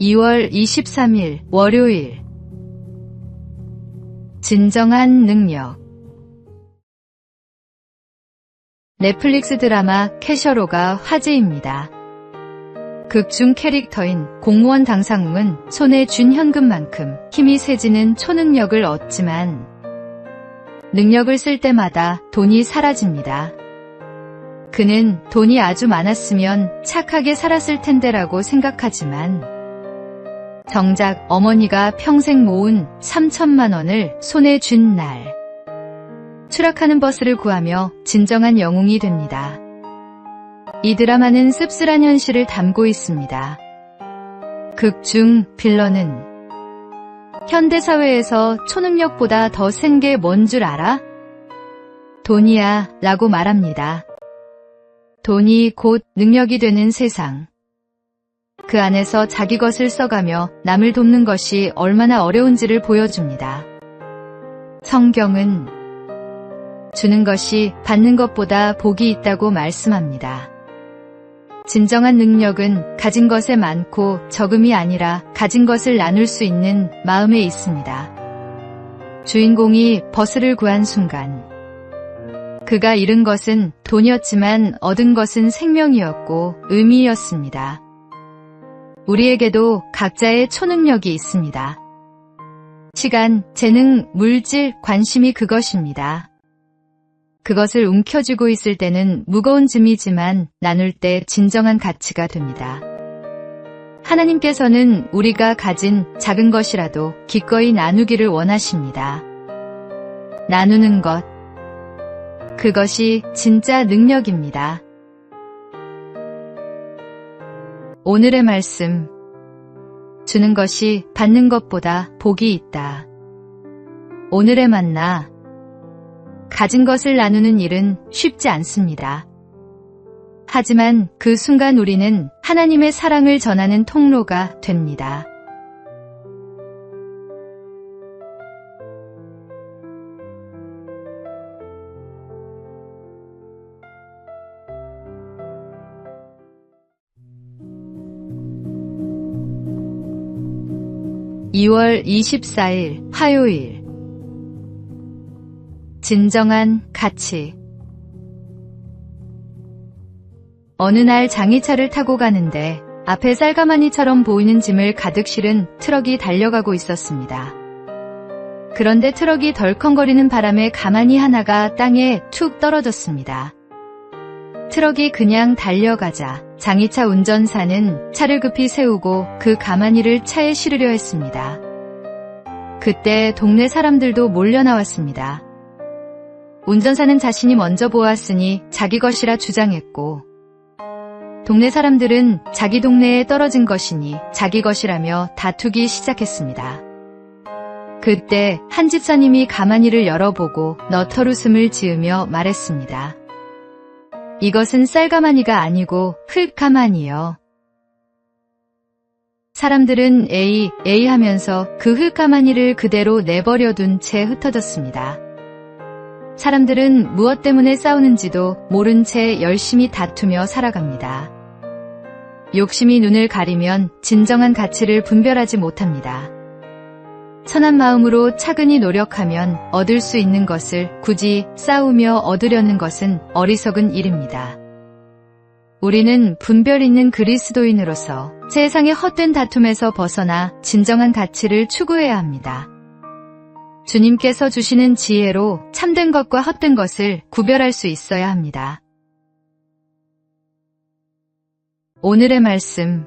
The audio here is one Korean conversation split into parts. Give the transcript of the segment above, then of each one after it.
2월 23일 월요일. 진정한 능력. 넷플릭스 드라마 캐셔로가 화제입니다. 극중 캐릭터인 공무원 당상웅은 손에 쥔 현금만큼 힘이 세지는 초능력을 얻지만 능력을 쓸 때마다 돈이 사라집니다. 그는 돈이 아주 많았으면 착하게 살았을 텐데라고 생각하지만 정작 어머니가 평생 모은 3천만 원을 손에 쥔 날, 추락하는 버스를 구하며 진정한 영웅이 됩니다. 이 드라마는 씁쓸한 현실을 담고 있습니다. 극중 빌런은 현대사회에서 초능력보다 더 센 게 뭔 줄 알아? 돈이야 라고 말합니다. 돈이 곧 능력이 되는 세상. 그 안에서 자기 것을 써가며 남을 돕는 것이 얼마나 어려운지를 보여줍니다. 성경은 주는 것이 받는 것보다 복이 있다고 말씀합니다. 진정한 능력은 가진 것에 많고 적음이 아니라 가진 것을 나눌 수 있는 마음에 있습니다. 주인공이 버스를 구한 순간 그가 잃은 것은 돈이었지만 얻은 것은 생명이었고 의미였습니다. 우리에게도 각자의 초능력이 있습니다. 시간, 재능, 물질, 관심이 그것입니다. 그것을 움켜쥐고 있을 때는 무거운 짐이지만 나눌 때 진정한 가치가 됩니다. 하나님께서는 우리가 가진 작은 것이라도 기꺼이 나누기를 원하십니다. 나누는 것, 그것이 진짜 능력입니다. 오늘의 말씀, 주는 것이 받는 것보다 복이 있다. 오늘의 만나, 가진 것을 나누는 일은 쉽지 않습니다. 하지만 그 순간 우리는 하나님의 사랑을 전하는 통로가 됩니다. (2월 24일) 화요일. 진정한 가치. 어느 날 장의차를 타고 가는데 앞에 쌀가마니처럼 보이는 짐을 가득 실은 트럭이 달려가고 있었습니다. 그런데 트럭이 덜컹거리는 바람에 가마니 하나가 땅에 툭 떨어졌습니다. 트럭이 그냥 달려가자 장의차 운전사는 차를 급히 세우고 그 가마니를 차에 실으려 했습니다. 그때 동네 사람들도 몰려 나왔습니다. 운전사는 자신이 먼저 보았으니 자기 것이라 주장했고 동네 사람들은 자기 동네에 떨어진 것이니 자기 것이라며 다투기 시작했습니다. 그때 한 집사님이 가마니를 열어보고 너털웃음을 지으며 말했습니다. 이것은 쌀가마니가 아니고 흙가마니요. 사람들은 에이 하면서 그 흙가마니를 그대로 내버려둔 채 흩어졌습니다. 사람들은 무엇 때문에 싸우는지도 모른 채 열심히 다투며 살아갑니다. 욕심이 눈을 가리면 진정한 가치를 분별하지 못합니다. 선한 마음으로 차근히 노력하면 얻을 수 있는 것을 굳이 싸우며 얻으려는 것은 어리석은 일입니다. 우리는 분별 있는 그리스도인으로서 세상의 헛된 다툼에서 벗어나 진정한 가치를 추구해야 합니다. 주님께서 주시는 지혜로 참된 것과 헛된 것을 구별할 수 있어야 합니다. 오늘의 말씀.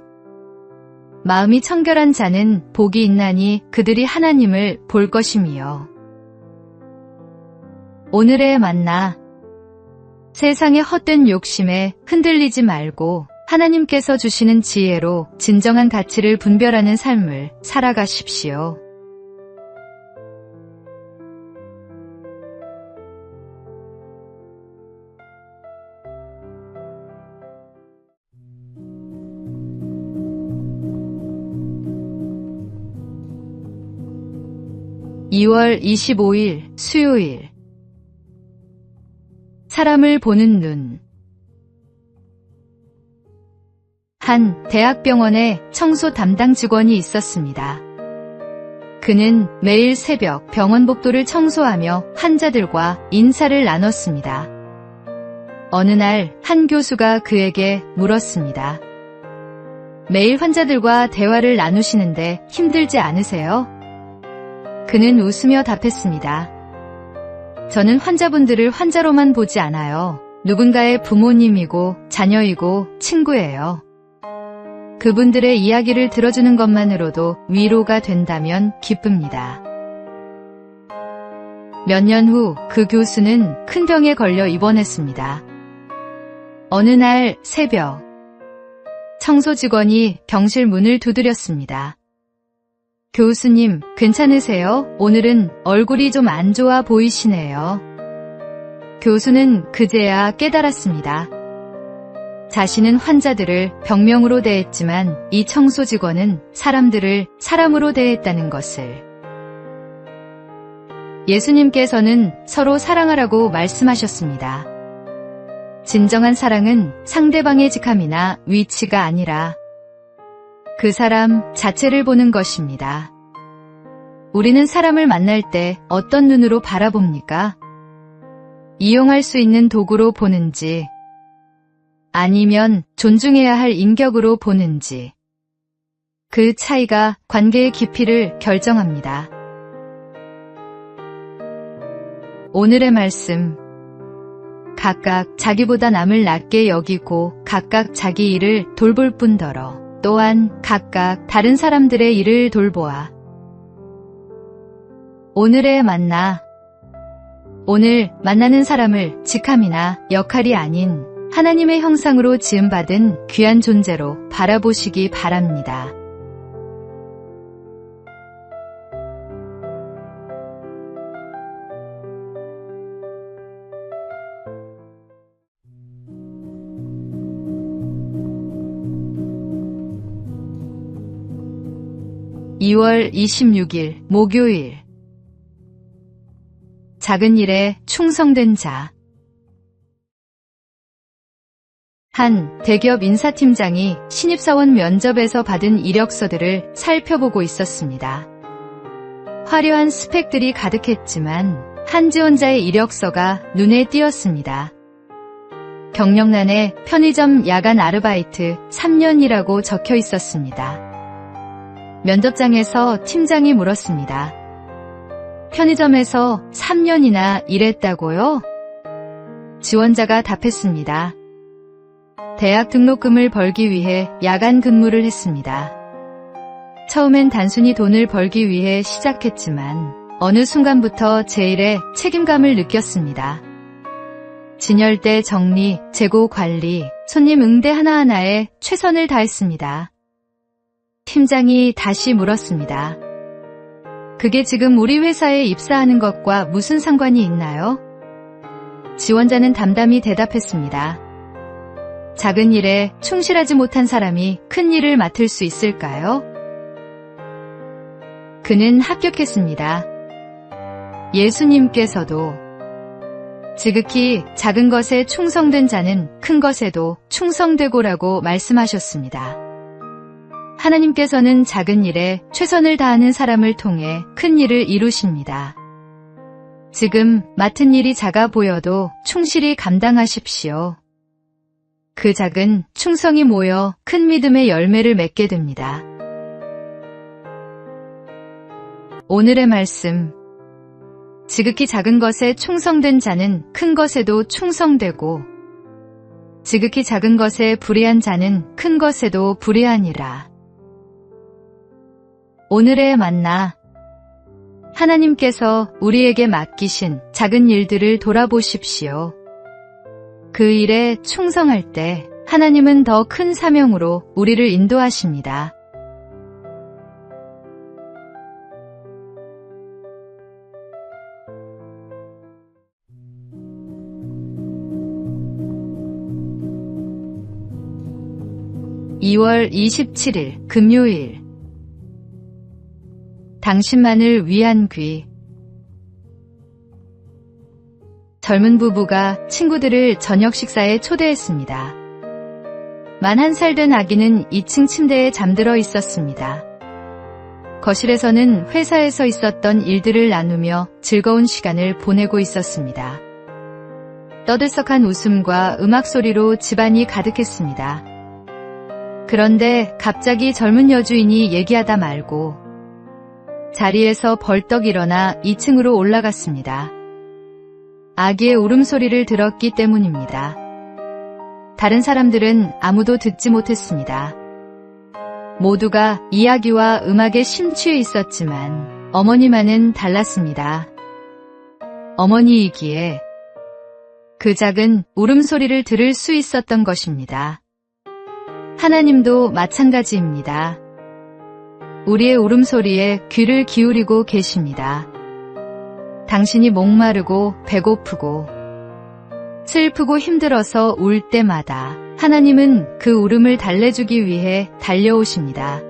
마음이 청결한 자는 복이 있나니 그들이 하나님을 볼 것임이요. 오늘의 만나. 세상의 헛된 욕심에 흔들리지 말고 하나님께서 주시는 지혜로 진정한 가치를 분별하는 삶을 살아가십시오. (2월 25일) 수요일. 사람을 보는 눈. 한 대학병원에 청소 담당 직원이 있었습니다. 그는 매일 새벽 병원 복도를 청소하며 환자들과 인사를 나눴습니다. 어느 날 한 교수가 그에게 물었습니다. 매일 환자들과 대화를 나누시는데 힘들지 않으세요? 그는 웃으며 답했습니다. 저는 환자분들을 환자로만 보지 않아요. 누군가의 부모님이고 자녀이고 친구예요. 그분들의 이야기를 들어주는 것만으로도 위로가 된다면 기쁩니다. 몇 년 후 그 교수는 큰 병에 걸려 입원했습니다. 어느 날 새벽, 청소 직원이 병실 문을 두드렸습니다. 교수님, 괜찮으세요? 오늘은 얼굴이 좀 안 좋아 보이시네요. 교수는 그제야 깨달았습니다. 자신은 환자들을 병명으로 대했지만 이 청소 직원은 사람들을 사람으로 대했다는 것을. 예수님께서는 서로 사랑하라고 말씀하셨습니다. 진정한 사랑은 상대방의 직함이나 위치가 아니라 그 사람 자체를 보는 것입니다. 우리는 사람을 만날 때 어떤 눈으로 바라봅니까? 이용할 수 있는 도구로 보는지, 아니면 존중해야 할 인격으로 보는지, 그 차이가 관계의 깊이를 결정합니다. 오늘의 말씀. 각각 자기보다 남을 낮게 여기고 각각 자기 일을 돌볼 뿐더러 또한 각각 다른 사람들의 일을 돌보아. 오늘의 만나. 오늘 만나는 사람을 직함이나 역할이 아닌 하나님의 형상으로 지음받은 귀한 존재로 바라보시기 바랍니다. (2월 26일) 목요일. 작은 일에 충성된 자. 한 대기업 인사팀장이 신입사원 면접에서 받은 이력서들을 살펴보고 있었습니다. 화려한 스펙들이 가득했지만 한 지원자의 이력서가 눈에 띄었습니다. 경력란에 편의점 야간 아르바이트 3년이라고 적혀 있었습니다. 면접장에서 팀장이 물었습니다. 편의점에서 3년이나 일했다고요? 지원자가 답했습니다. 대학 등록금을 벌기 위해 야간 근무를 했습니다. 처음엔 단순히 돈을 벌기 위해 시작했지만 어느 순간부터 제 일에 책임감을 느꼈습니다. 진열대 정리, 재고 관리, 손님 응대 하나하나에 최선을 다했습니다. 팀장이 다시 물었습니다. 그게 지금 우리 회사에 입사하는 것과 무슨 상관이 있나요? 지원자는 담담히 대답했습니다. 작은 일에 충실하지 못한 사람이 큰 일을 맡을 수 있을까요? 그는 합격했습니다. 예수님께서도 지극히 작은 것에 충성된 자는 큰 것에도 충성되고라고 말씀하셨습니다. 하나님께서는 작은 일에 최선을 다하는 사람을 통해 큰 일을 이루십니다. 지금 맡은 일이 작아 보여도 충실히 감당하십시오. 그 작은 충성이 모여 큰 믿음의 열매를 맺게 됩니다. 오늘의 말씀. 지극히 작은 것에 충성된 자는 큰 것에도 충성되고 지극히 작은 것에 불의한 자는 큰 것에도 불의하니라. 오늘의 만나. 하나님께서 우리에게 맡기신 작은 일들을 돌아보십시오. 그 일에 충성할 때 하나님은 더 큰 사명으로 우리를 인도하십니다. (2월 27일) 금요일. 당신만을 위한 귀. 젊은 부부가 친구들을 저녁 식사에 초대했습니다. 만 1살 된 아기는 2층 침대에 잠들어 있었습니다. 거실에서는 회사에서 있었던 일들을 나누며 즐거운 시간을 보내고 있었습니다. 떠들썩한 웃음과 음악 소리로 집안이 가득했습니다. 그런데 갑자기 젊은 여주인이 얘기하다 말고 자리에서 벌떡 일어나 2층으로 올라갔습니다. 아기의 울음소리를 들었기 때문입니다. 다른 사람들은 아무도 듣지 못했습니다. 모두가 이야기와 음악에 심취해 있었지만 어머니만은 달랐습니다. 어머니이기에 그 작은 울음소리를 들을 수 있었던 것입니다. 하나님도 마찬가지입니다. 우리의 울음소리에 귀를 기울이고 계십니다. 당신이 목마르고 배고프고 슬프고 힘들어서 울 때마다 하나님은 그 울음을 달래주기 위해 달려오십니다.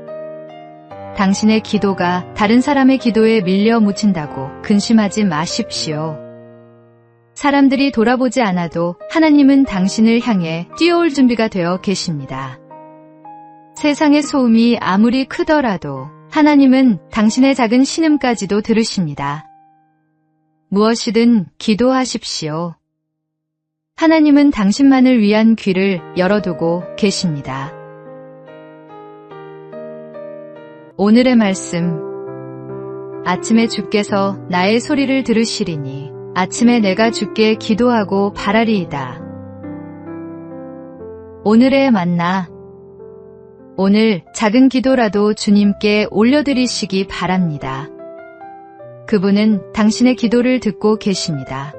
당신의 기도가 다른 사람의 기도에 밀려 묻힌다고 근심하지 마십시오. 사람들이 돌아보지 않아도 하나님은 당신을 향해 뛰어올 준비가 되어 계십니다. 세상의 소음이 아무리 크더라도 하나님은 당신의 작은 신음까지도 들으십니다. 무엇이든 기도하십시오. 하나님은 당신만을 위한 귀를 열어두고 계십니다. 오늘의 말씀. 아침에 주께서 나의 소리를 들으시리니 아침에 내가 주께 기도하고 바라리이다. 오늘의 만나. 오늘 작은 기도라도 주님께 올려드리시기 바랍니다. 그분은 당신의 기도를 듣고 계십니다.